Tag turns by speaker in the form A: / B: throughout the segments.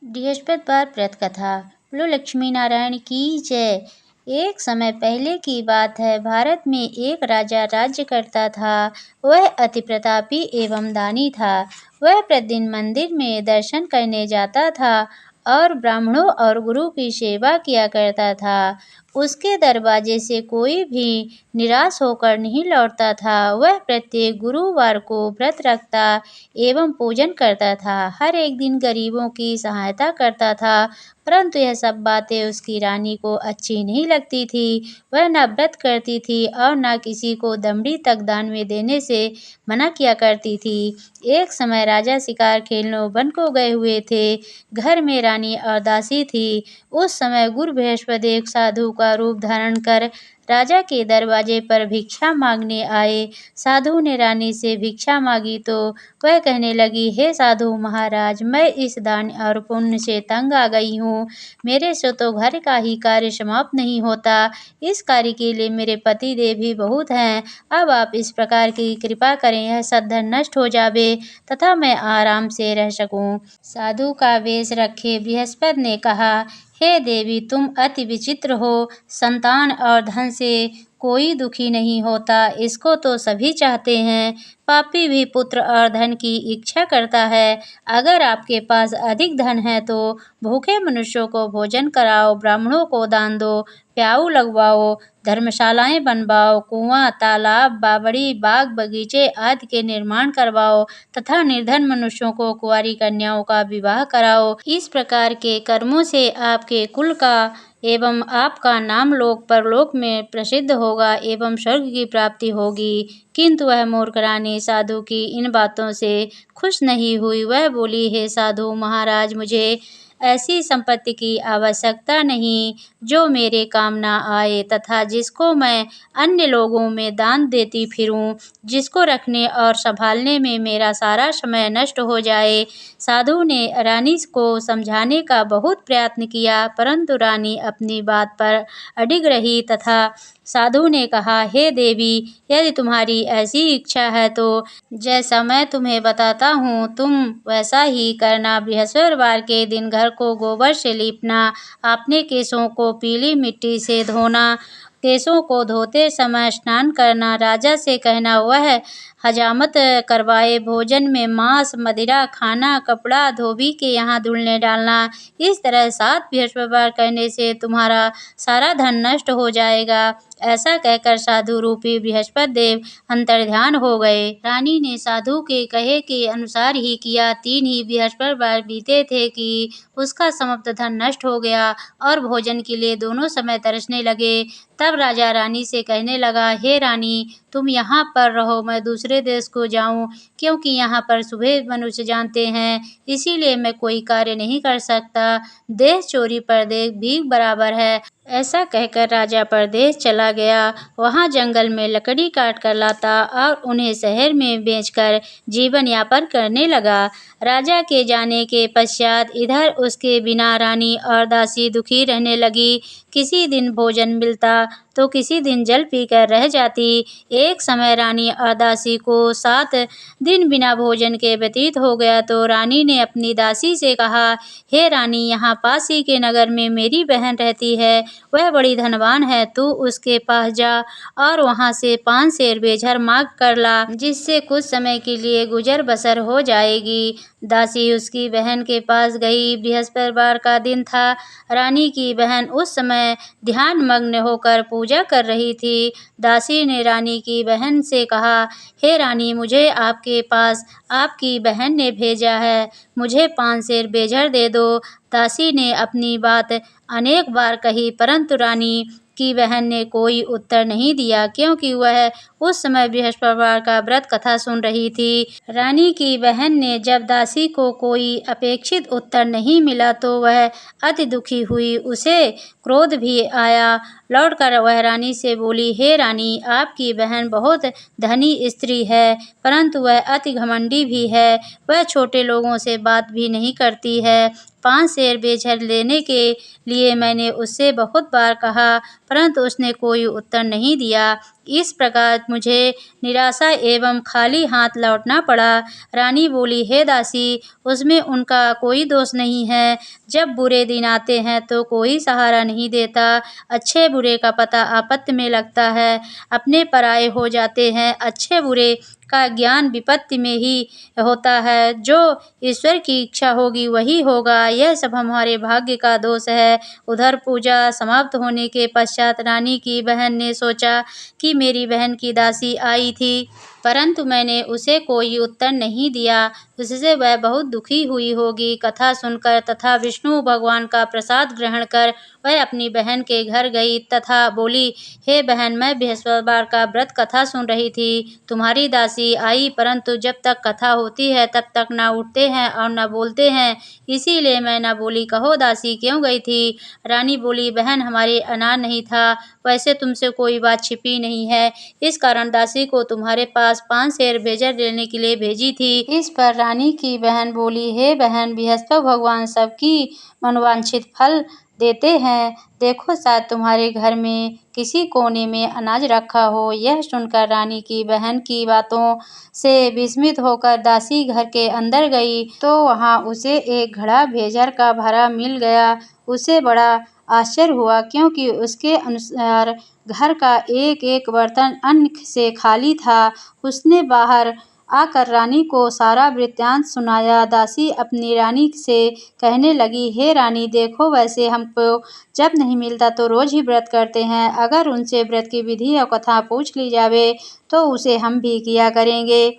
A: बृहस्पतिवार व्रत कथा। बोलो लक्ष्मी नारायण की जय। एक समय पहले की बात है। भारत में एक राजा राज्य करता था। वह अति प्रतापी एवं दानी था। वह प्रतिदिन मंदिर में दर्शन करने जाता था और ब्राह्मणों और गुरु की सेवा किया करता था। उसके दरवाजे से कोई भी निराश होकर नहीं लौटता था। वह प्रत्येक गुरुवार को व्रत रखता एवं पूजन करता था। हर एक दिन गरीबों की सहायता करता था, परंतु यह सब बातें उसकी रानी को अच्छी नहीं लगती थी। वह न व्रत करती थी और न किसी को दमड़ी तक दान में देने से मना किया करती थी। एक समय राजा शिकार खेलने वन को गए हुए थे। घर में रानी और दासी थी। उस समय गुरु बृहस्पति एक साधु का रूप धारण कर राजा के दरवाजे पर भिक्षा मांगने आए। साधु ने रानी से भिक्षा मांगी तो वह कहने लगी, हे साधु महाराज, मैं इस दान और पुण्य से तंग आ गई हूँ। मेरे से तो घर का ही कार्य समाप्त नहीं होता। इस कार्य के लिए मेरे पति देव भी बहुत हैं। अब आप इस प्रकार की कृपा करें, यह सद्धन नष्ट हो जावे तथा मैं आराम से रह सकूं। साधु का वेश रखे बृहस्पति ने कहा, हे देवी, तुम अति विचित्र हो। संतान और धन से कोई दुखी नहीं होता, इसको तो सभी चाहते हैं। पापी भी पुत्र और धन की इच्छा करता है। अगर आपके पास अधिक धन है तो भूखे मनुष्यों को भोजन कराओ, ब्राह्मणों को दान दो, प्याऊ लगवाओ, धर्मशालाएं बनवाओ, कुआं, तालाब, बावड़ी, बाग बगीचे आदि के निर्माण करवाओ तथा निर्धन मनुष्यों को कुंवारी कन्याओं का विवाह कराओ। इस प्रकार के कर्मों से आपके कुल का एवं आपका नाम लोक परलोक में प्रसिद्ध होगा एवं स्वर्ग की प्राप्ति होगी। किंतु वह मूर्ख रानी साधु की इन बातों से खुश नहीं हुई। वह बोली, हे साधु महाराज, मुझे ऐसी संपत्ति की आवश्यकता नहीं जो मेरे काम ना आए तथा जिसको मैं अन्य लोगों में दान देती फिरूं, जिसको रखने और संभालने में मेरा सारा समय नष्ट हो जाए। साधु ने रानी को समझाने का बहुत प्रयत्न किया, परंतु रानी अपनी बात पर अडिग रही तथा साधु ने कहा, हे देवी, यदि तुम्हारी ऐसी इच्छा है तो जैसा मैं तुम्हें बताता हूँ तुम वैसा ही करना। बृहस्पतिवार के दिन घर को गोबर से लीपना, अपने केशों को पीली मिट्टी से धोना, केशों को धोते समय स्नान करना, राजा से कहना वह हजामत करवाए, भोजन में मांस मदिरा खाना, कपड़ा धोबी के यहाँ धुलने डालना। इस तरह 7 बृहस्पतिवार करने से तुम्हारा सारा धन नष्ट हो जाएगा। ऐसा कहकर साधु रूपी बृहस्पति देव अंतर्ध्यान हो गए। रानी ने साधु के कहे के अनुसार ही किया। 3 ही बृहस्पतिवार बीते थे कि उसका समस्त धन नष्ट हो गया और भोजन के लिए दोनों समय तरसने लगे। तब राजा रानी से कहने लगा, हे रानी, तुम यहाँ पर रहो, मैं दूसरे देश को जाऊँ, क्योंकि यहाँ पर सुबह मनुष्य जानते हैं, इसीलिए मैं कोई कार्य नहीं कर सकता। देश चोरी परदेश भीख बराबर है। ऐसा कहकर राजा परदेश चला गया। वहाँ जंगल में लकड़ी काट कर लाता और उन्हें शहर में बेचकर जीवन यापन करने लगा। राजा के जाने के पश्चात इधर उसके बिना रानी और दासी दुखी रहने लगी। किसी दिन भोजन मिलता तो किसी दिन जल पीकर रह जाती। एक समय रानी और दासी को 7 दिन बिना भोजन के व्यतीत हो गया तो रानी ने अपनी दासी से कहा, हे रानी, यहाँ पास ही के नगर में मेरी बहन रहती है, वह बड़ी धनवान है, तू उसके पास जा और वहाँ से 5 सेर बेझर मांग कर ला, जिससे कुछ समय के लिए गुजर बसर हो जाएगी। दासी उसकी बहन के पास गई। बृहस्पतिवार का दिन था। रानी की बहन उस समय ध्यान मग्न होकर पूजा कर रही थी। दासी ने रानी की बहन से कहा, हे रानी, मुझे आपके पास आपकी बहन ने भेजा है, मुझे 5 सेर बेझर दे दो। दासी ने अपनी बात अनेक बार कही, परंतु रानी की बहन ने कोई उत्तर नहीं दिया, क्योंकि वह उस समय बृहस्पतिवार का व्रत कथा सुन रही थी। रानी की बहन ने जब दासी को कोई अपेक्षित उत्तर नहीं मिला तो वह अति दुखी हुई। उसे क्रोध भी आया। लौटकर वह रानी से बोली, हे रानी, आपकी बहन बहुत धनी स्त्री है, परंतु वह अति घमंडी भी है। वह छोटे लोगों से बात भी नहीं करती है। 5 सेर बेझर लेने के लिए मैंने उससे बहुत बार कहा, परंतु उसने कोई उत्तर नहीं दिया। इस प्रकार मुझे निराशा एवं खाली हाथ लौटना पड़ा। रानी बोली, हे दासी, उसमें उनका कोई दोष नहीं है। जब बुरे दिन आते हैं तो कोई सहारा नहीं देता। अच्छे बुरे का पता आपत्ति में लगता है, अपने पराये हो जाते हैं। अच्छे बुरे का ज्ञान विपत्ति में ही होता है। जो ईश्वर की इच्छा होगी वही होगा। यह सब हमारे भाग्य का दोष है। उधर पूजा समाप्त होने के पश्चात रानी की बहन ने सोचा कि मेरी बहन की दासी आई थी, परंतु मैंने उसे कोई उत्तर नहीं दिया, उससे वह बहुत दुखी हुई होगी। कथा सुनकर तथा विष्णु भगवान का प्रसाद ग्रहण कर वह अपनी बहन के घर गई तथा बोली, हे बहन, मैं बृहस्पतिवार का व्रत कथा सुन रही थी। तुम्हारी दासी आई, परंतु जब तक कथा होती है तब तक न उठते हैं और न बोलते हैं, इसीलिए मैं न बोली। कहो दासी क्यों गई थी? रानी बोली, बहन, हमारे अनार नहीं था। वैसे तुमसे कोई बात छिपी नहीं है, इस कारण दासी को तुम्हारे पास 5 सेर भेजा लेने के लिए भेजी थी। इस पर रानी की बहन बोली, हे बहन, बृहस्पति भगवान सबकी मनोवांछित फल देते हैं। देखो, शायद तुम्हारे घर में किसी कोने में अनाज रखा हो। यह सुनकर रानी की बहन की बातों से विस्मित होकर दासी घर के अंदर गई तो वहां उसे एक घड़ा भेजर का भरा मिल गया। उसे बड़ा आश्चर्य हुआ, क्योंकि उसके अनुसार घर का एक एक बर्तन अन्न से खाली था। उसने बाहर आकर रानी को सारा वृत्तांत सुनाया। दासी अपनी रानी से कहने लगी, हे रानी, देखो, वैसे हमको जब नहीं मिलता तो रोज ही व्रत करते हैं। अगर उनसे व्रत की विधि और कथा पूछ ली जावे तो उसे हम भी किया करेंगे।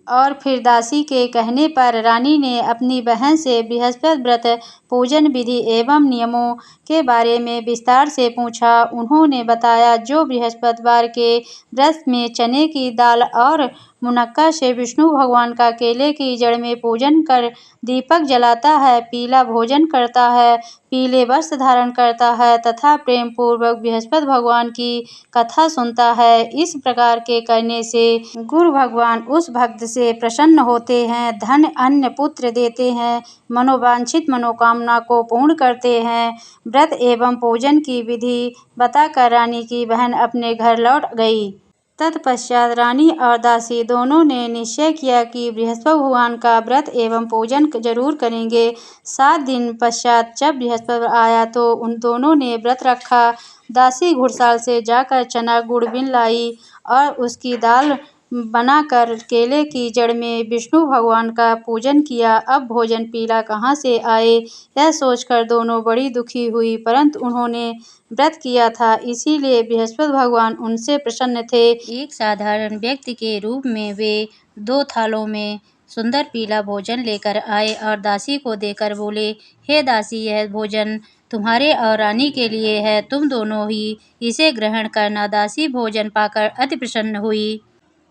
A: और फिर दासी के कहने पर रानी ने अपनी बहन से बृहस्पति व्रत पूजन विधि एवं नियमों के बारे में विस्तार से पूछा। उन्होंने बताया, जो बृहस्पतिवार के व्रत में चने की दाल और मुनक्का से विष्णु भगवान का केले की जड़ में पूजन कर दीपक जलाता है, पीला भोजन करता है, पीले वस्त्र धारण करता है तथा प्रेम पूर्वक बृहस्पति भगवान की कथा सुनता है। इस प्रकार के करने से गुरु भगवान उस भक्त से प्रसन्न होते हैं, धन अन्न पुत्र देते हैं, मनोवांछित मनोकामना को पूर्ण करते हैं। व्रत एवं पूजन की विधि बताकर रानी की बहन अपने घर लौट गई। तत्पश्चात रानी और दासी दोनों ने निश्चय किया कि बृहस्पति भगवान का व्रत एवं पूजन जरूर करेंगे। 7 दिन पश्चात जब बृहस्पति आया तो उन दोनों ने व्रत रखा। दासी घुड़साल से जाकर चना गुड़ बिन लाई और उसकी दाल बनाकर केले की जड़ में विष्णु भगवान का पूजन किया। अब भोजन पीला कहाँ से आए, यह सोचकर दोनों बड़ी दुखी हुई, परंतु उन्होंने व्रत किया था, इसीलिए बृहस्पति भगवान उनसे प्रसन्न थे। एक साधारण व्यक्ति के रूप में वे 2 थालों में सुंदर पीला भोजन लेकर आए और दासी को देकर बोले, हे दासी, यह भोजन तुम्हारे और रानी के लिए है, तुम दोनों ही इसे ग्रहण करना। दासी भोजन पाकर अति प्रसन्न हुई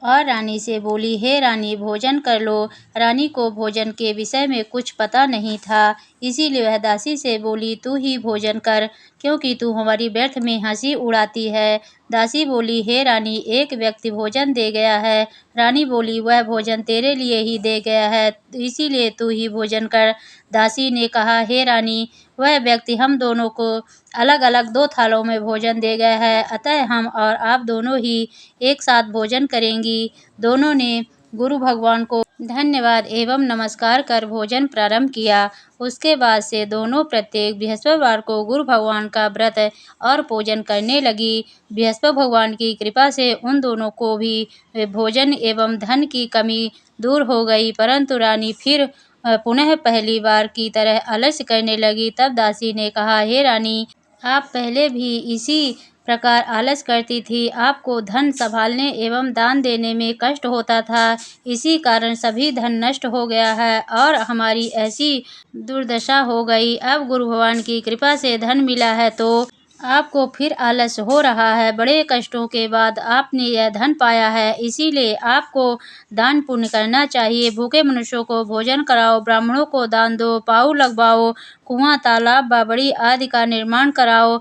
A: और रानी से बोली, हे रानी, भोजन कर लो। रानी को भोजन के विषय में कुछ पता नहीं था, इसीलिए वह दासी से बोली, तू ही भोजन कर, क्योंकि तू हमारी व्यर्थ में हंसी उड़ाती है। दासी बोली, हे रानी, एक व्यक्ति भोजन दे गया है। रानी बोली, वह भोजन तेरे लिए ही दे गया है, इसीलिए तू ही भोजन कर। दासी ने कहा, हे रानी, वह व्यक्ति हम दोनों को अलग अलग 2 थालों में भोजन दे गया है, अतः हम और आप दोनों ही एक साथ भोजन करेंगी। दोनों ने गुरु भगवान को धन्यवाद एवं नमस्कार कर भोजन प्रारंभ किया। उसके बाद से दोनों प्रत्येक बृहस्पतिवार को गुरु भगवान का व्रत और पूजन करने लगी। बृहस्पति भगवान की कृपा से उन दोनों को भी भोजन एवं धन की कमी दूर हो गई, परंतु रानी फिर पुनः पहली बार की तरह आलस्य करने लगी। तब दासी ने कहा, हे रानी, आप पहले भी इसी प्रकार आलस करती थी। आपको धन संभालने एवं दान देने में कष्ट होता था, इसी कारण सभी धन नष्ट हो गया है और हमारी ऐसी दुर्दशा हो गई। अब गुरु भगवान की कृपा से धन मिला है तो आपको फिर आलस हो रहा है। बड़े कष्टों के बाद आपने यह धन पाया है, इसीलिए आपको दान पुण्य करना चाहिए। भूखे मनुष्यों को भोजन कराओ, ब्राह्मणों को दान दो, पाऊ लगवाओ, कुआं, तालाब, बावड़ी आदि का निर्माण कराओ,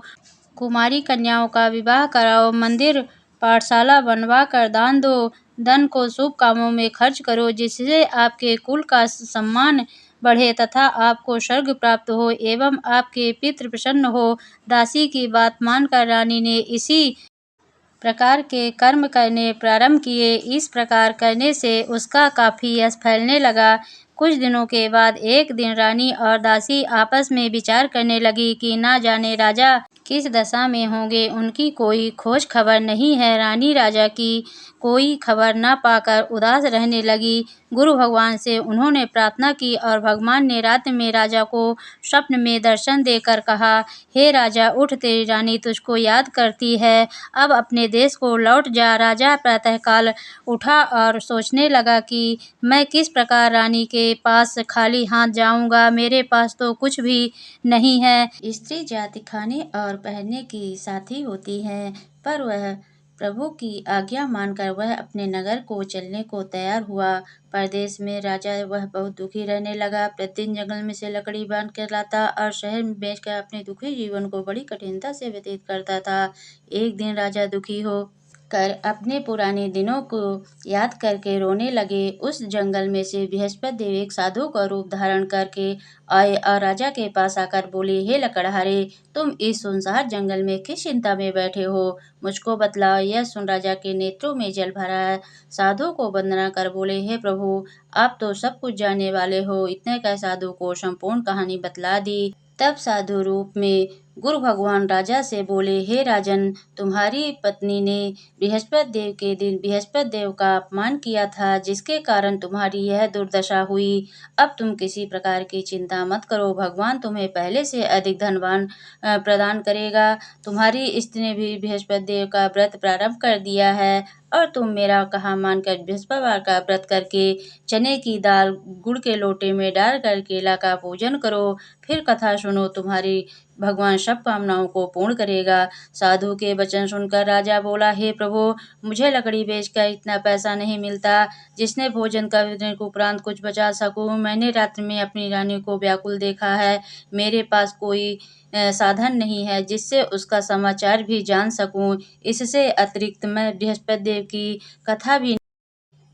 A: कुमारी कन्याओं का विवाह कराओ, मंदिर पाठशाला बनवा कर दान दो, धन को शुभ कामों में खर्च करो, जिससे आपके कुल का सम्मान बढ़े तथा आपको स्वर्ग प्राप्त हो एवं आपके पितृ प्रसन्न हो। दासी की बात मानकर रानी ने इसी प्रकार के कर्म करने प्रारंभ किए। इस प्रकार करने से उसका काफी यश फैलने लगा। कुछ दिनों के बाद एक दिन रानी और दासी आपस में विचार करने लगी कि ना जाने राजा किस दशा में होंगे, उनकी कोई खोज खबर नहीं है। रानी राजा की कोई खबर न पाकर उदास रहने लगी। गुरु भगवान से उन्होंने प्रार्थना की और भगवान ने रात में राजा को स्वप्न में दर्शन देकर कहा, हे राजा उठ, तेरी रानी तुझको याद करती है, अब अपने देश को लौट जा। राजा प्रातःकाल उठा और सोचने लगा कि मैं किस प्रकार रानी के पास खाली हाथ जाऊंगा, मेरे पास तो कुछ भी नहीं है। स्त्री जाति खाने और पहनने की साथी होती है, पर वह प्रभु की आज्ञा मानकर वह अपने नगर को चलने को तैयार हुआ। परदेश में राजा वह बहुत दुखी रहने लगा। प्रतिदिन जंगल में से लकड़ी बांध कर लाता और शहर में बेचकर अपने दुखी जीवन को बड़ी कठिनता से व्यतीत करता था। एक दिन राजा दुखी हो कर अपने पुराने दिनों को याद करके रोने लगे। उस जंगल में से बृहस्पति देव एक साधु का रूप धारण करके आए और राजा के पास आकर बोले, हे लकड़हारे, तुम इस सुनसान जंगल में किस चिंता में बैठे हो, मुझको बतलाओ। यह सुन राजा के नेत्रों में जल भरा। साधु को वंदना कर बोले, हे प्रभु, आप तो सब कुछ जानने वाले हो। इतने कह साधु को संपूर्ण कहानी बतला दी। तब साधु रूप में गुरु भगवान राजा से बोले, हे राजन, तुम्हारी पत्नी ने बृहस्पति देव के दिन बृहस्पति देव का अपमान किया था, जिसके कारण तुम्हारी यह दुर्दशा हुई। अब तुम किसी प्रकार की चिंता मत करो, भगवान तुम्हें पहले से अधिक धनवान प्रदान करेगा। तुम्हारी स्त्री ने भी बृहस्पति देव का व्रत प्रारंभ कर दिया है और तुम मेरा कहा मानकर बृहस्पतिवार का व्रत करके चने की दाल गुड़ के लोटे में डालकर केला का पूजन करो। फिर कथा सुनो, तुम्हारी भगवान सब कामनाओं को पूर्ण करेगा। साधु के वचन सुनकर राजा बोला, हे प्रभु, मुझे लकड़ी बेचकर इतना पैसा नहीं मिलता जिसने भोजन करने के उपरांत कुछ बचा सकूं। मैंने रात्रि में अपनी रानी को व्याकुल देखा है। मेरे पास कोई साधन नहीं है जिससे उसका समाचार भी जान सकूं। इससे अतिरिक्त मैं बृहस्पति देव की कथा भी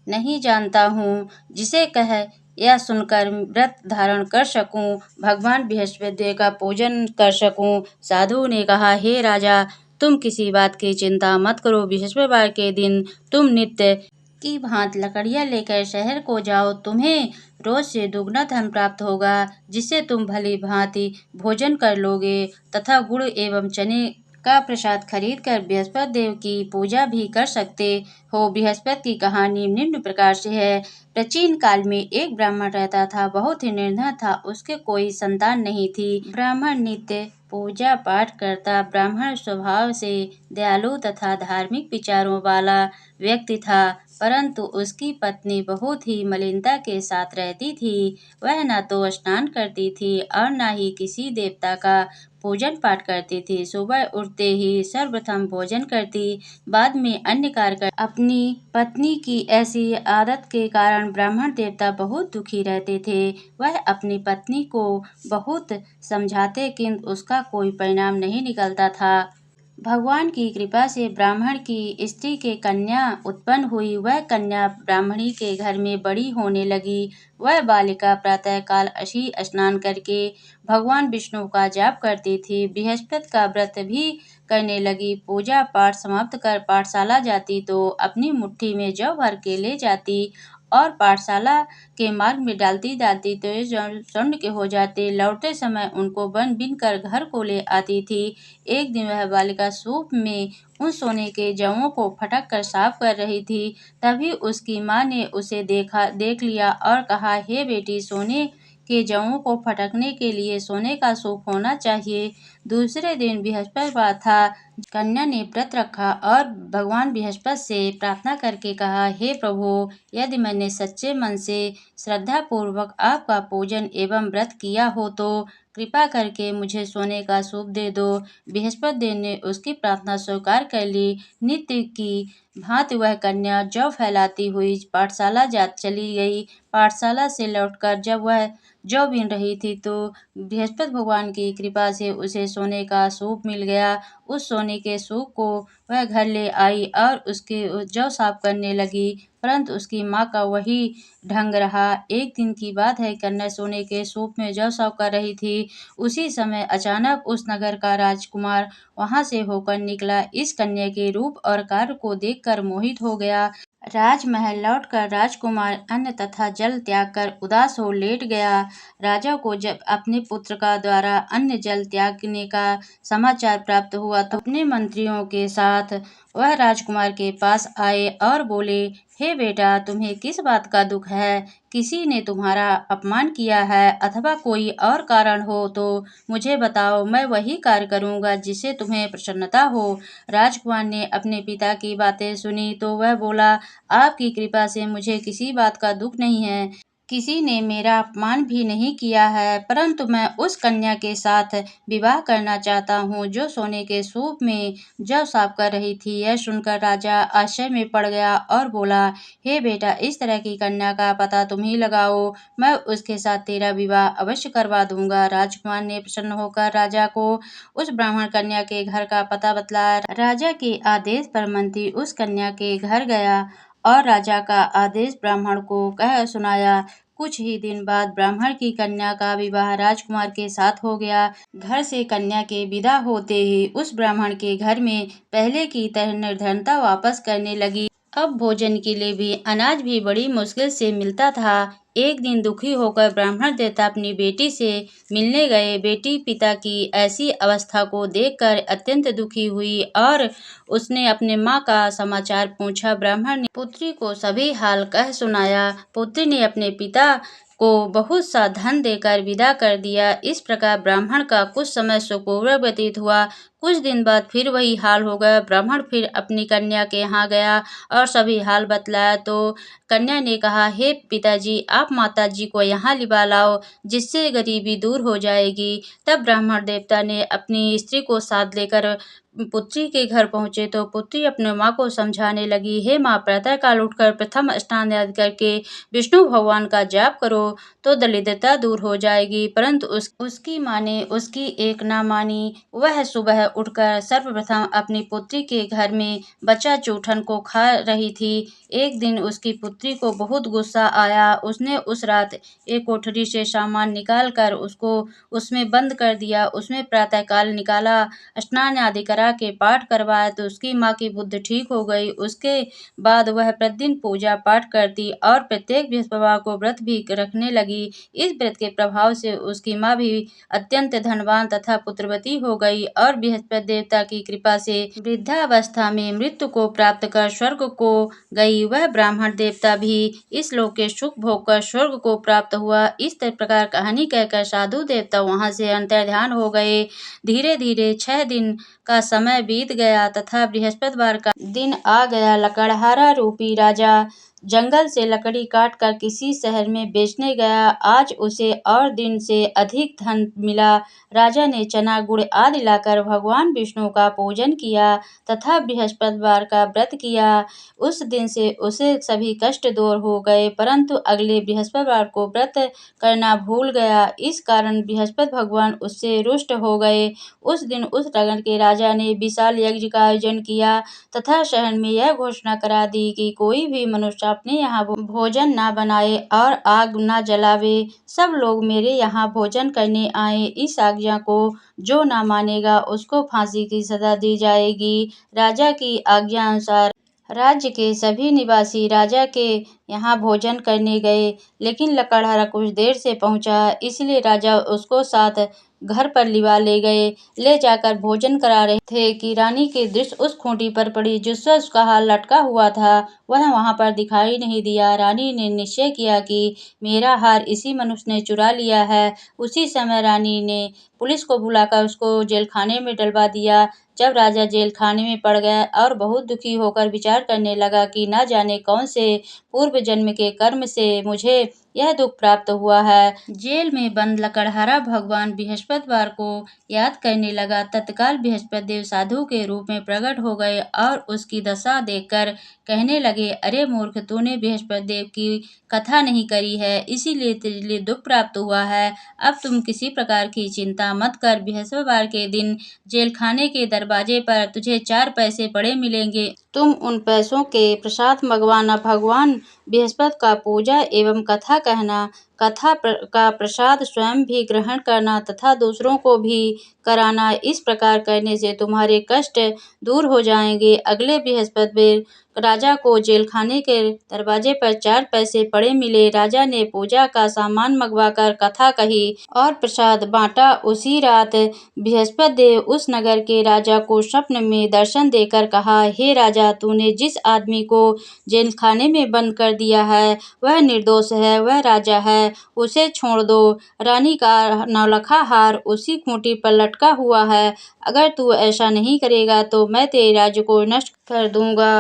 A: नहीं जानता हूँ, जिसे कह या सुनकर व्रत धारण कर सकूं, भगवान बृहस्पति देव का पूजन कर सकूं। साधु ने कहा, हे राजा, तुम किसी बात की चिंता मत करो। बृहस्पतिवार के दिन तुम नित्य की भांति लकड़ियाँ लेकर शहर को जाओ। तुम्हें रोज से दुगना धन प्राप्त होगा, जिससे तुम भली भांति भोजन कर लोगे तथा गुड़ एवं चने का प्रसाद खरीद कर बृहस्पति देव की पूजा भी कर सकते हो। बृहस्पति की कहानी निम्न प्रकार से है। प्राचीन काल में एक ब्राह्मण रहता था, बहुत ही निर्धन था, उसके कोई संतान नहीं थी। ब्राह्मण नित्य पूजा पाठ करता, ब्राह्मण स्वभाव से दयालु तथा धार्मिक विचारों वाला व्यक्ति था, परंतु उसकी पत्नी बहुत ही मलिनता के साथ रहती थी। वह न तो स्नान करती थी और न ही किसी देवता का पूजन पाठ करती थी। सुबह उठते ही सर्वप्रथम भोजन करती, बाद में अन्य कार्य कर। अपनी पत्नी की ऐसी आदत के कारण ब्राह्मण देवता बहुत दुखी रहते थे। वह अपनी पत्नी को बहुत समझाते, किंतु उसका कोई परिणाम नहीं निकलता था। भगवान की कृपा से ब्राह्मण की स्त्री के कन्या उत्पन्न हुई। वह कन्या ब्राह्मणी के घर में बड़ी होने लगी। वह बालिका प्रातःकाल असी स्नान करके भगवान विष्णु का जाप करती थी। बृहस्पति का व्रत भी करने लगी। पूजा पाठ समाप्त कर पाठशाला जाती तो अपनी मुट्ठी में जौ भर के ले जाती और पाठशाला के मार्ग में डालती डालती तो ये स्वर्ण के हो जाते। लौटते समय उनको बन बिन कर घर को ले आती थी। एक दिन वह बालिका सूप में उन सोने के जवों को फटक कर साफ कर रही थी। तभी उसकी माँ ने उसे देख लिया और कहा, हे बेटी, सोने के जवों को फटकने के लिए सोने का सूप होना चाहिए। दूसरे दिन बृहस्पतिवार था। कन्या ने व्रत रखा और भगवान बृहस्पति से प्रार्थना करके कहा, हे प्रभु, यदि मैंने सच्चे मन से श्रद्धा पूर्वक आपका पूजन एवं व्रत किया हो तो कृपा करके मुझे सोने का सूप दे दो। बृहस्पति देव ने उसकी प्रार्थना स्वीकार कर ली। नित्य की भांति वह कन्या जौ फैलाती हुई पाठशाला जा चली गई। पाठशाला से लौटकर जब वह जौ बीन रही थी तो बृहस्पति भगवान की कृपा से उसे सोने का सूप मिल गया। उस सोने के सूप को वह घर ले आई और उसके जौ साफ करने लगी, परंतु उसकी माँ का वही ढंग रहा। एक दिन की बात है, कन्या सोने के सूप में जौ साफ कर रही थी। उसी समय अचानक उस नगर का राजकुमार वहां से होकर निकला। इस कन्या के रूप और कार्य को देखकर मोहित हो गया। राजमहल लौटकर राजकुमार अन्न तथा जल त्याग कर उदास हो लेट गया। राजा को जब अपने पुत्र का द्वारा अन्न जल त्यागने का समाचार प्राप्त हुआ तो अपने मंत्रियों के साथ वह राजकुमार के पास आए और बोले, हे बेटा, तुम्हें किस बात का दुख है? किसी ने तुम्हारा अपमान किया है अथवा कोई और कारण हो तो मुझे बताओ, मैं वही कार्य करूंगा जिससे तुम्हें प्रसन्नता हो। राजकुमार ने अपने पिता की बातें सुनी तो वह बोला, आपकी कृपा से मुझे किसी बात का दुख नहीं है। किसी ने मेरा अपमान भी नहीं किया है, परंतु मैं उस कन्या के साथ विवाह करना चाहता हूँ जो सोने के सूप में जौ साफ कर रही थी। यह सुनकर राजा आश्चर्य में पड़ गया और बोला, हे बेटा, इस तरह की कन्या का पता तुम ही लगाओ, मैं उसके साथ तेरा विवाह अवश्य करवा दूंगा। राजकुमार ने प्रसन्न होकर राजा को उस ब्राह्मण कन्या के घर का पता बतलाया। राजा के आदेश पर मंत्री उस कन्या के घर गया और राजा का आदेश ब्राह्मण को कह सुनाया। कुछ ही दिन बाद ब्राह्मण की कन्या का विवाह राजकुमार के साथ हो गया। घर से कन्या के विदा होते ही उस ब्राह्मण के घर में पहले की तरह निर्धनता वापस करने लगी। अब भोजन के लिए भी अनाज भी बड़ी मुश्किल से मिलता था। एक दिन दुखी होकर ब्राह्मण देवता अपनी बेटी से मिलने गए। बेटी पिता की ऐसी अवस्था को देखकर अत्यंत दुखी हुई और उसने अपने माँ का समाचार पूछा। ब्राह्मण ने पुत्री को सभी हाल कह सुनाया। पुत्री ने अपने पिता को बहुत सा धन देकर विदा कर दिया। इस प्रकार ब्राह्मण का कुछ समय सुखपूर्वक व्यतीत हुआ। कुछ दिन बाद फिर वही हाल हो गया। ब्राह्मण फिर अपनी कन्या के यहाँ गया और सभी हाल बतलाया तो कन्या ने कहा, हे पिताजी, आप माताजी को यहाँ लिवा लाओ, जिससे गरीबी दूर हो जाएगी। तब ब्राह्मण देवता ने अपनी स्त्री को साथ लेकर पुत्री के घर पहुंचे तो पुत्री अपने माँ को समझाने लगी, हे माँ, प्रातःकाल उठकर प्रथम स्नान आदि करके विष्णु भगवान का जाप करो तो दरिद्रता दूर हो जाएगी। परंतु उसकी माँ ने उसकी एक ना मानी। वह सुबह उठकर सर्वप्रथम अपनी पुत्री के घर में बचा चूठन को खा रही थी। एक दिन उसकी पुत्री को बहुत गुस्सा आया। उसने उस रात एक कोठरी से सामान निकाल कर उसको उसमें बंद कर दिया। उसमें प्रातःकाल निकाला, स्नान आदि करा के पाठ करवाया तो उसकी माँ की बुद्धि ठीक हो गई। उसके बाद वह प्रतिदिन पूजा पाठ करती और प्रत्येक बृहस्पतिवार को व्रत भी रखने लगी। इस व्रत के प्रभाव से उसकी माँ भी अत्यंत धनवान तथा पुत्रवती हो गई और बृहस्पति देवता की कृपा से वृद्धावस्था में मृत्यु को प्राप्त कर स्वर्ग को गई। वह ब्राह्मण देवता भी इस लोक के सुख भोग कर स्वर्ग को प्राप्त हुआ। इस प्रकार कहानी कहकर साधु देवता वहां से अंतर्ध्यान हो गए। धीरे धीरे 6 दिन का समय बीत गया तथा बृहस्पतिवार का दिन आ गया। लकड़हारा रूपी राजा जंगल से लकड़ी काटकर किसी शहर में बेचने गया। आज उसे और दिन से अधिक धन मिला। राजा ने चना गुड़ आदि लाकर भगवान विष्णु का पूजन किया तथा बृहस्पतिवार का व्रत किया। उस दिन से उसे सभी कष्ट दूर हो गए, परंतु अगले बृहस्पतिवार को व्रत करना भूल गया। इस कारण बृहस्पति भगवान उससे रुष्ट हो गए। उस दिन उस नगर के राजा ने विशाल यज्ञ का आयोजन किया तथा शहर में यह घोषणा करा दी कि कोई भी मनुष्य अपने यहाँ भोजन न बनाए और आग न जलावे। सब लोग मेरे यहाँ भोजन करने आए। इस आज्ञा को जो न मानेगा उसको फांसी की सजा दी जाएगी। राजा की आज्ञा अनुसार राज्य के सभी निवासी राजा के यहाँ भोजन करने गए, लेकिन लकड़हारा कुछ देर से पहुंचा, इसलिए राजा उसको साथ घर पर लिवा ले गए। ले जाकर भोजन करा रहे थे कि रानी की दृष्टि उस खूंटी पर पड़ी जिससे उसका हार लटका हुआ था। वह वहां पर दिखाई नहीं दिया। रानी ने निश्चय किया कि मेरा हार इसी मनुष्य ने चुरा लिया है। उसी समय रानी ने पुलिस को बुलाकर उसको जेलखाने में डलवा दिया। जब राजा जेल खाने में पड़ गया और बहुत दुखी होकर विचार करने लगा कि न जाने कौन से पूर्व जन्म के कर्म से मुझे यह दुख प्राप्त हुआ है। जेल में बंद लकड़हारा भगवान बृहस्पतिवार को याद करने लगा। तत्काल बृहस्पति देव साधु के रूप में प्रकट हो गए और उसकी दशा देखकर कहने लगे, अरे मूर्ख, तूने बृहस्पति देव की कथा नहीं करी है, इसीलिए तेरे लिए दुख प्राप्त हुआ है। अब तुम किसी प्रकार की चिंता मत कर, बृहस्पतिवार के दिन जेलखाने के दरवाजे पर तुझे 4 पैसे पड़े मिलेंगे। तुम उन पैसों के प्रसाद मंगवाना, भगवान बृहस्पति का पूजा एवं कथा कहना, का प्रसाद स्वयं भी ग्रहण करना तथा दूसरों को भी कराना। इस प्रकार करने से तुम्हारे कष्ट दूर हो जाएंगे। अगले बृहस्पतिवार राजा को जेलखाने के दरवाजे पर 4 पैसे पड़े मिले। राजा ने पूजा का सामान मंगवाकर कथा कही और प्रसाद बांटा। उसी रात बृहस्पति देव उस नगर के राजा को स्वप्न में दर्शन देकर कहा, हे राजा, तूने जिस आदमी को जेलखाने में बंद कर दिया है वह निर्दोष है, वह राजा है, उसे छोड़ दो। रानी का नौलखा हार उसी खूंटी पर लटका हुआ है। अगर तू ऐसा नहीं करेगा तो मैं तेरे राज्य को नष्ट कर दूंगा।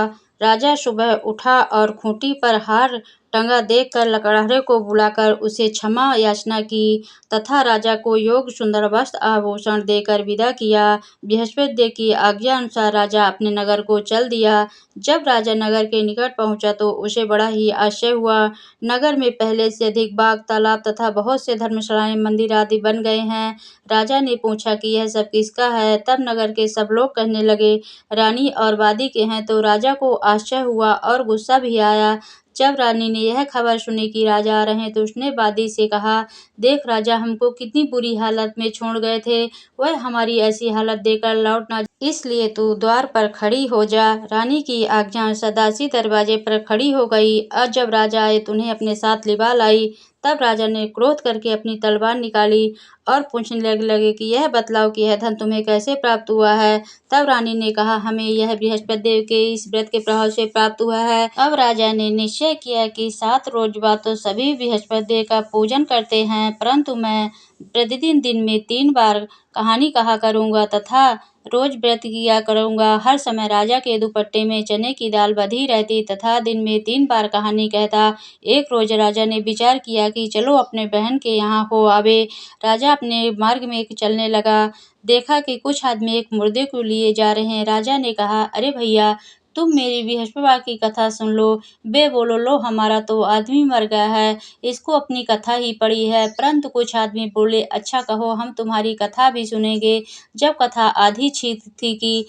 A: राजा सुबह उठा और खूंटी पर हार टंगा देखकर लकड़हारे को बुलाकर उसे क्षमा याचना की तथा राजा को योग सुंदर वस्त्र आभूषण देकर विदा किया। बृहस्पति देव की आज्ञा अनुसार राजा अपने नगर को चल दिया। जब राजा नगर के निकट पहुंचा तो उसे बड़ा ही आश्चर्य हुआ। नगर में पहले से अधिक बाग, तालाब तथा बहुत से धर्मशालाएं, मंदिर आदि बन गए हैं। राजा ने पूछा कि यह सब किसका है? तब नगर के सब लोग कहने लगे, रानी और वादी के हैं। तो राजा को आश्चर्य हुआ और गुस्सा भी आया। जब रानी ने यह खबर सुनी कि राजा आ रहे हैं तो उसने वादी से कहा, देख राजा हमको कितनी बुरी हालत में छोड़ गए थे, वह हमारी ऐसी हालत देखकर लौट ना, इसलिए तू द्वार पर खड़ी हो जा। रानी की आज्ञा अनुसार दासी दरवाजे पर खड़ी हो गई और जब राजा आए तो उन्हें अपने साथ लिवा लाई। तब राजा ने क्रोध करके अपनी तलवार निकाली और पूछने लगे कि यह बतलाओ कि यह धन तुम्हें कैसे प्राप्त हुआ है। तब रानी ने कहा, हमें यह बृहस्पति देव के इस व्रत के प्रभाव से प्राप्त हुआ है। अब राजा ने निश्चय किया कि 7 रोज बाद तो सभी बृहस्पति देव का पूजन करते हैं, परंतु मैं प्रतिदिन दिन में 3 बार कहानी कहा करूंगा तथा रोज व्रत किया करूंगा। हर समय राजा के दुपट्टे में चने की दाल बंधी रहती तथा दिन में 3 बार कहानी कहता। एक रोज राजा ने विचार किया कि चलो अपने बहन के यहाँ हो आवे। राजा अपने मार्ग में चलने लगा, देखा कि कुछ आदमी एक मुर्दे को लिए जा रहे हैं। राजा ने कहा, अरे भैया, तुम मेरी बृहस्पतिवार की कथा सुन लो। बे बोलो, लो हमारा तो आदमी मर गया है, इसको अपनी कथा ही पड़ी है। परंतु कुछ आदमी बोले, अच्छा कहो, हम तुम्हारी कथा भी सुनेंगे। जब कथा आधी छीत थी कि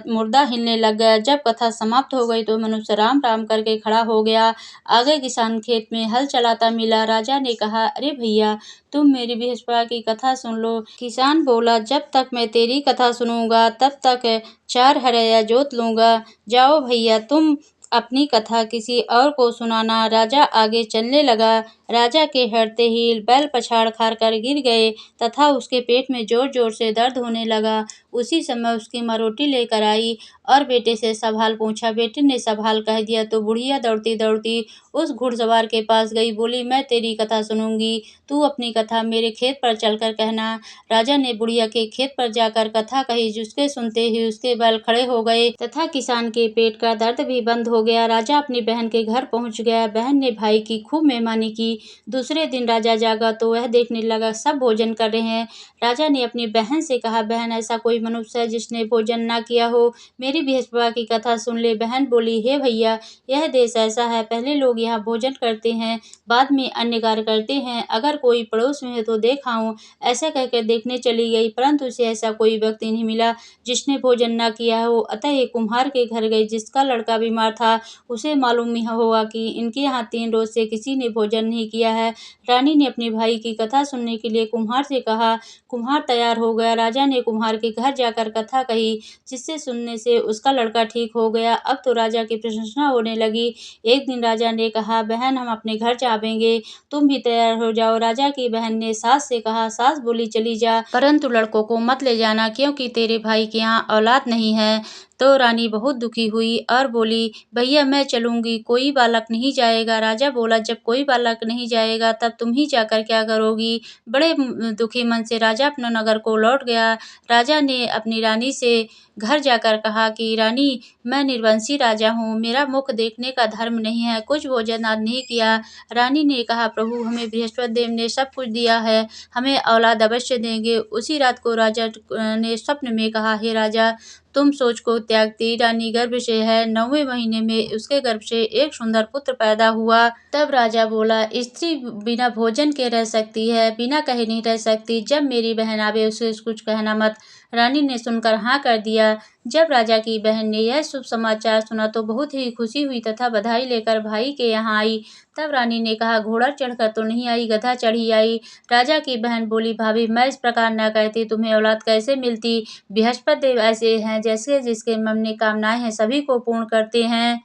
A: मुर्दा हिलने लग गया। जब कथा समाप्त हो गई तो मनुष्य राम राम करके खड़ा हो गया। आगे किसान खेत में हल चलाता मिला। राजा ने कहा, अरे भैया, तुम मेरी बृहस्पतिवार की कथा सुन लो। किसान बोला, जब तक मैं तेरी कथा सुनूंगा तब तक 4 हरया जोत लूंगा। जाओ भैया, तुम अपनी कथा किसी और को सुनाना। राजा आगे चलने लगा। राजा के हटते ही बैल पछाड़ खाकर गिर गए तथा उसके पेट में जोर जोर से दर्द होने लगा। उसी समय उसकी माँ रोटी लेकर आई और बेटे से सवाल पूछा। बेटे ने सवाल कह दिया तो बुढ़िया दौड़ती दौड़ती उस घुड़सवार के पास गई। बोली, मैं तेरी कथा सुनूंगी, तू अपनी कथा मेरे खेत पर चलकर कहना। राजा ने बुढ़िया के खेत पर जाकर कथा कही। जिसके सुनते ही उसके बैल खड़े हो गए तथा किसान के पेट का दर्द भी बंद हो गया। राजा अपनी बहन के घर पहुंच गया। बहन ने भाई की खूब मेहमानी की। दूसरे दिन राजा जागा तो वह देखने लगा सब भोजन कर रहे हैं। राजा ने अपनी बहन से कहा, बहन, ऐसा कोई मनुष्य है जिसने भोजन ना किया हो? मेरी बृहस्पतिवार की कथा सुन ले। बहन बोली, हे भैया, यह देश ऐसा है, पहले लोग यहाँ भोजन करते हैं, बाद में अन्य कार्य करते हैं। अगर कोई पड़ोस में है तो देखाऊं। ऐसा कहकर देखने चली गई, परंतु उसे ऐसा कोई व्यक्ति नहीं मिला जिसने भोजन ना किया हो। अतः एक कुम्हार के घर गई जिसका लड़का बीमार था। उसे मालूम हुआ कि इनके यहाँ 3 रोज से किसी ने भोजन नहीं किया है। रानी ने अपने भाई की कथा सुनने के लिए कुम्हार से कहा। कुम्हार तैयार हो गया। राजा ने कुम्हार के घर जाकर कथा कही, जिससे सुनने से उसका लड़का ठीक हो गया। अब तो राजा की प्रशंसा होने लगी। एक दिन राजा ने कहा, बहन, हम अपने घर जाएंगे, तुम भी तैयार हो जाओ। राजा की बहन ने सास से कहा। सास बोली, चली जा, परंतु लड़कों को मत ले जाना, क्योंकि तेरे भाई के यहाँ औलाद नहीं है। तो रानी बहुत दुखी हुई और बोली, भैया, मैं चलूंगी, कोई बालक नहीं जाएगा। राजा बोला, जब कोई बालक नहीं जाएगा तब तुम ही जाकर क्या करोगी? बड़े दुखी मन से राजा अपने नगर को लौट गया। राजा ने अपनी रानी से घर जाकर कहा कि रानी, मैं निर्वंशी राजा हूँ, मेरा मुख देखने का धर्म नहीं है, कुछ भोजन आज नहीं किया। रानी ने कहा, प्रभु, हमें बृहस्पति देव ने सब कुछ दिया है, हमें औलाद अवश्य देंगे। उसी रात को राजा ने स्वप्न में कहा, हे राजा, तुम सोच को त्यागती। रानी गर्भ से है, 9वें महीने में उसके गर्भ से एक सुंदर पुत्र पैदा हुआ। तब राजा बोला, स्त्री बिना भोजन के रह सकती है, बिना कहे नहीं रह सकती। जब मेरी बहन आवे उसे कुछ कहना मत। रानी ने सुनकर हाँ कर दिया। जब राजा की बहन ने यह शुभ समाचार सुना तो बहुत ही खुशी हुई तथा बधाई लेकर भाई के यहाँ आई। तब रानी ने कहा, घोड़ा चढ़कर तो नहीं आई, गधा चढ़ी आई। राजा की बहन बोली, भाभी मैं इस प्रकार न कहती, तुम्हें औलाद कैसे मिलती। बृहस्पति देव ऐसे हैं जैसे जिसके मन में कामनाएं हैं सभी को पूर्ण करते हैं।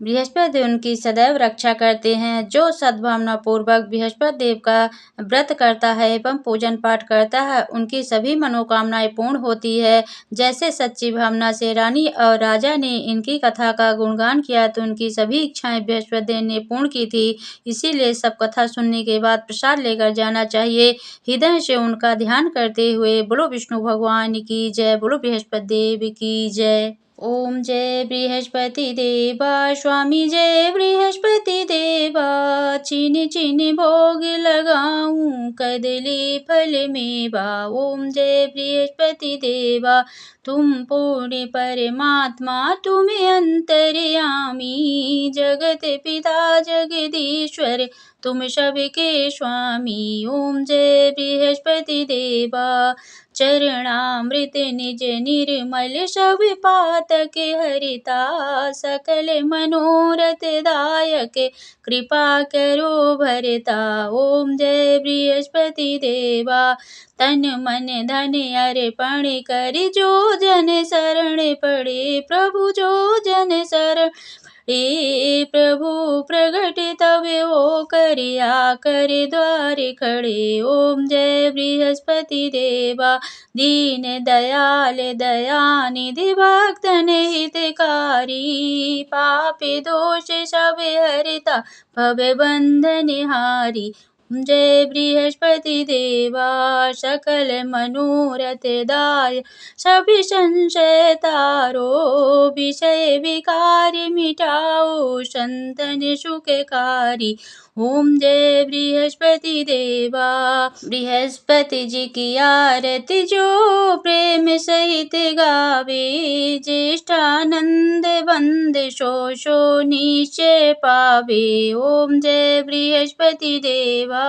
A: बृहस्पति देव उनकी सदैव रक्षा करते हैं। जो सद्भावना पूर्वक बृहस्पति देव का व्रत करता है एवं पूजन पाठ करता है उनकी सभी मनोकामनाएं पूर्ण होती है। जैसे सच्ची भावना से रानी और राजा ने इनकी कथा का गुणगान किया तो उनकी सभी इच्छाएं बृहस्पति देव ने पूर्ण की थी। इसीलिए सब कथा सुनने के बाद प्रसाद लेकर जाना चाहिए। हृदय से उनका ध्यान करते हुए बोलो विष्णु भगवान की जय, बोलो बृहस्पति देव की जय। ओम जय बृहस्पति देवा स्वामी, जय बृहस्पति देवा। चीनी चीनी भोग लगाऊं कदली फल मेवा। ओम जय बृहस्पति देवा, तुम पूर्ण परमात्मा, तुम्हें अंतर्यामी। जगत पिता जगदीश्वर, तुम सबके स्वामी। ओम जय बृहस्पति देवा, चरणामृत निज निर्मल सब पातक हरिता। सकल मनोरथ दायक, कृपा करो भरता। ओम जय बृहस्पति देवा, तन मन धन अर्पण कर जो जन शरण पड़े। प्रभु जो जन शरण प्रभु प्रगट तब हो कर आकर द्वार खड़े। ओम जय बृहस्पति देवा, दीन दयाल दयानिधि भक्तन हितकारी। पापी दोष सब हरता, भव बंधन हारी। जय बृहस्पति देवा, सकल मनोरथ दाय, सभी संशय तारो। विषय विकार मिटाओ, संतन सुखकारी। ओम जय बृहस्पति देवा, बृहस्पति जी की आरती जो प्रेम सहित गावे। ज्येष्ठानंद बंद सो सो निश्चय पावे। ओम जय बृहस्पति देवा।